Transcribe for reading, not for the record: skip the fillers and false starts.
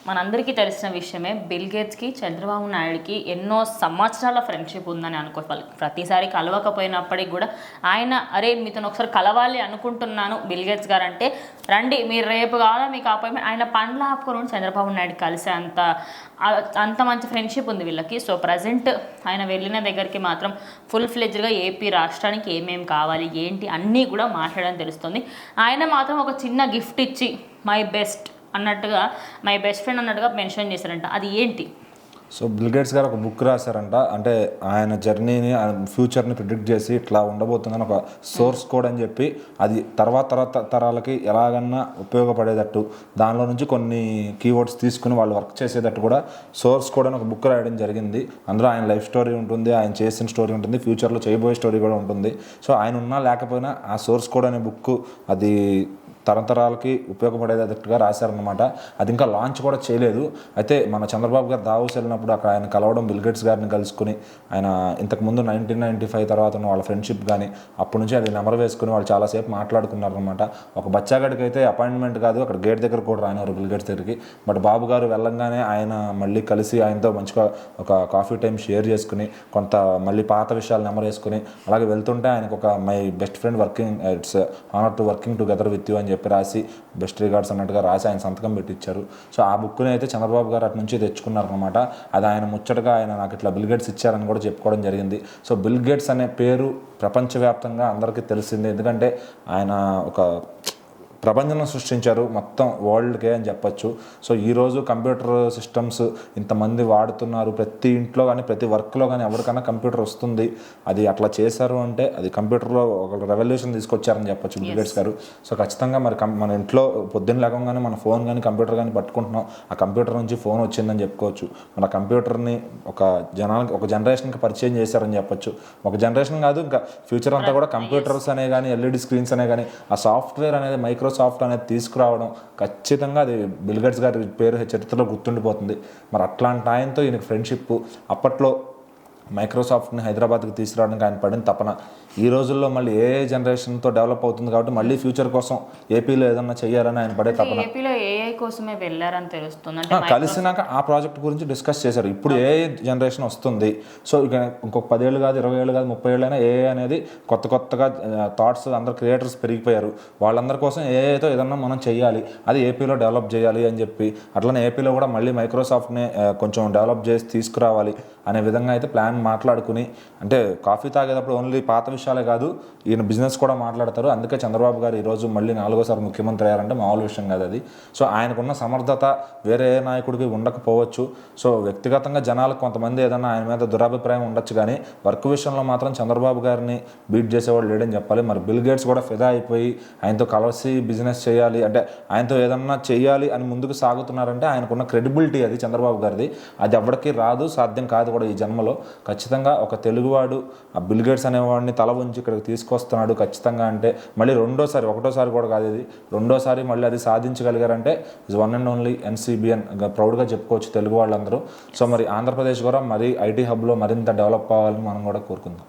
మనందరికీ తెలిసిన విషయమే, బిల్ గేట్స్కి చంద్రబాబు నాయుడుకి ఎన్నో సంవత్సరాల ఫ్రెండ్షిప్ ఉందని అనుకోవాలి. ప్రతిసారి కలవకపోయినప్పటికి కూడా ఆయన అరే మీతో ఒకసారి కలవాలి అనుకుంటున్నాను బిల్ గేట్స్ గారు అంటే రండి మీరు రేపు కావాలా మీకు అపాయింట్మెంట్, ఆయన పనులు ఆపుకొని చంద్రబాబు నాయుడు కలిసే అంత మంచి ఫ్రెండ్షిప్ ఉంది వీళ్ళకి. సో ప్రజెంట్ ఆయన వెళ్ళిన దగ్గరికి మాత్రం ఫుల్ ఫ్లెడ్జ్గా ఏపీ రాష్ట్రానికి ఏమేమి కావాలి ఏంటి అన్నీ కూడా మాట్లాడడం తెలుస్తుంది. ఆయన మాత్రం ఒక చిన్న గిఫ్ట్ ఇచ్చి మై బెస్ట్ అన్నట్టుగా, మై బెస్ట్ ఫ్రెండ్ అన్నట్టుగా మెన్షన్ చేశారంట. అది ఏంటి? సో బిల్ గేట్స్ గారు ఒక బుక్ రాశారంట. అంటే ఆయన జర్నీని, ఫ్యూచర్ని ప్రిడిక్ట్ చేసి ఇట్లా ఉండబోతుందని ఒక సోర్స్ కోడ్ అని చెప్పి, అది తర్వాత తరాలకి ఎలాగన్నా ఉపయోగపడేటట్టు దానిలో నుంచి కొన్ని కీవర్డ్స్ తీసుకుని వాళ్ళు వర్క్ చేసేటట్టు కూడా సోర్స్ కోడ్ అని ఒక బుక్ రాయడం జరిగింది. అందులో ఆయన లైఫ్ స్టోరీ ఉంటుంది, ఆయన చేసిన స్టోరీ ఉంటుంది, ఫ్యూచర్లో చేయబోయే స్టోరీ కూడా ఉంటుంది. సో ఆయన ఉన్నా లేకపోయినా ఆ సోర్స్ కోడ్ అనే బుక్ అది తరతరాలకి ఉపయోగపడేటట్టుగా రాశారనమాట. అది ఇంకా లాంచ్ కూడా చేయలేదు. అయితే మన చంద్రబాబు గారు దావోస్ వెళ్ళినప్పుడు అక్కడ ఆయన కలవడం, బిల్ గేట్స్ గారిని కలుసుకుని ఆయన ఇంతకుముందు 1995 తర్వాత ఉన్న వాళ్ళ ఫ్రెండ్షిప్ కానీ అప్పటి నుంచి అది నెమరు వేసుకుని వాళ్ళు చాలాసేపు మాట్లాడుకున్నారనమాట. ఒక బచ్చాగడికి అయితే అపాయింట్మెంట్ కాదు, అక్కడ గేట్ దగ్గర కూడా రానివారు బిల్ గేట్స్ దగ్గరికి. బట్ బాబు గారు వెళ్ళంగానే ఆయన మళ్ళీ కలిసి ఆయనతో మంచిగా ఒక కాఫీ టైం షేర్ చేసుకుని కొంత మళ్ళీ పాత విషయాలు నెమరు వేసుకుని అలాగే వెళ్తుంటే ఆయనకు ఒక my best friend working, it's honour to working together with you అని చెప్పి రాసి బెస్ట్ రిగార్డ్స్ అన్నట్టుగా రాసి ఆయన సంతకం పెట్టించారు. సో ఆ బుక్ని అయితే చంద్రబాబు గారు అటు నుంచి తెచ్చుకున్నారనమాట. అది ఆయన ముచ్చటగా ఆయన నాకు ఇట్లా బిల్ గేట్స్ ఇచ్చారని కూడా చెప్పుకోవడం జరిగింది. సో బిల్ గేట్స్ అనే పేరు ప్రపంచవ్యాప్తంగా అందరికీ తెలిసింది. ఎందుకంటే ఆయన ఒక ప్రపంచం సృష్టించారు మొత్తం వరల్డ్కే అని చెప్పచ్చు. సో ఈరోజు కంప్యూటర్ సిస్టమ్స్ ఇంతమంది వాడుతున్నారు, ప్రతి ఇంట్లో కానీ ప్రతి వర్క్లో కానీ ఎవరికైనా కంప్యూటర్ వస్తుంది. అది అట్లా చేశారు అంటే అది కంప్యూటర్లో ఒక రెవల్యూషన్ తీసుకొచ్చారని చెప్పచ్చు బిల్ గేట్స్ గారు. సో ఖచ్చితంగా మరి మన ఇంట్లో పొద్దున్న లేకుండా మన ఫోన్ కానీ కంప్యూటర్ కానీ పట్టుకుంటున్నాం, ఆ కంప్యూటర్ నుంచి ఫోన్ వచ్చిందని చెప్పుకోవచ్చు. మన కంప్యూటర్ని ఒక జనరేషన్కి పరిచయం చేశారని చెప్పచ్చు. ఒక జనరేషన్ కాదు, ఇంకా ఫ్యూచర్ అంతా కూడా కంప్యూటర్స్ అనే కానీ ఎల్ఈడి స్క్రీన్స్ అనే కానీ ఆ సాఫ్ట్వేర్ అనేది మైక్రోసాఫ్ట్ అనేది తీసుకురావడం ఖచ్చితంగా అది బిల్ గేట్స్ గారి పేరు చరిత్రలో గుర్తుండిపోతుంది. మరి అట్లాంటి ఆయనతో ఈయనకి ఫ్రెండ్షిప్, అప్పట్లో మైక్రోసాఫ్ట్ని హైదరాబాద్కి తీసుకురావడానికి ఆయన పడిన తపన ఈ రోజుల్లో మళ్ళీ ఏ జనరేషన్తో డెవలప్ అవుతుంది కాబట్టి మళ్ళీ ఫ్యూచర్ కోసం ఏపీలో ఏదన్నా చేయాలని ఆయన పడే తపన. ఏపీలో ఏఐ కోసమే వెళ్ళారని తెలుస్తుంది. కలిసినాక ఆ ప్రాజెక్ట్ గురించి డిస్కస్ చేశారు. ఇప్పుడు ఏ జనరేషన్ వస్తుంది, సో ఇక ఇంకొక 10 ఏళ్ళు కాదు, 20 ఏళ్ళు కాదు, 30 ఏళ్ళు అయినా ఏఐ అనేది కొత్తగా థాట్స్, అందరు క్రియేటర్స్ పెరిగిపోయారు. వాళ్ళందరి కోసం ఏఐతో ఏదన్నా మనం చేయాలి, అది ఏపీలో డెవలప్ చేయాలి అని చెప్పి అట్లనే ఏపీలో కూడా మళ్ళీ మైక్రోసాఫ్ట్ని కొంచెం డెవలప్ చేసి తీసుకురావాలి అనే విధంగా అయితే ప్లాన్ మాట్లాడుకుని, అంటే కాఫీ తాగేటప్పుడు ఓన్లీ పాత విషయాలే కాదు ఈయన బిజినెస్ కూడా మాట్లాడతారు. అందుకే చంద్రబాబు గారు ఈరోజు మళ్ళీ 4వ సారి ముఖ్యమంత్రి అయ్యారంటే మామూలు విషయం కాదు అది. సో ఆయనకున్న సమర్థత వేరే ఏ నాయకుడికి ఉండకపోవచ్చు. సో వ్యక్తిగతంగా జనాలకు కొంతమంది ఏదన్నా ఆయన మీద దురాభిప్రాయం ఉండొచ్చు, కానీ వర్క్ విషయంలో మాత్రం చంద్రబాబు గారిని బీట్ చేసేవాళ్ళు లేడని చెప్పాలి. మరి బిల్ గేట్స్ కూడా ఫిదా అయిపోయి ఆయనతో కలిసి బిజినెస్ చేయాలి, అంటే ఆయనతో ఏదన్నా చేయాలి అని ముందుకు సాగుతున్నారంటే ఆయనకున్న క్రెడిబిలిటీ అది చంద్రబాబు గారిది. అది ఎవరికి రాదు, సాధ్యం కాదు కూడా ఈ జన్మలో. ఖచ్చితంగా ఒక తెలుగువాడు ఆ బిల్ గేట్స్ అనేవాడిని తల ఉంచి ఇక్కడికి తీసుకొస్తున్నాడు ఖచ్చితంగా. అంటే మళ్ళీ ఒకటోసారి కూడా కాదు, ఇది రెండోసారి మళ్ళీ అది సాధించగలిగారంటే is one and only NCBN ప్రౌడ్గా చెప్పుకోవచ్చు తెలుగు వాళ్ళందరూ. సో మరి ఆంధ్రప్రదేశ్ కూడా మరి ఐటీ హబ్లో మరింత డెవలప్ అవ్వాలని మనం కూడా కోరుకుందాం.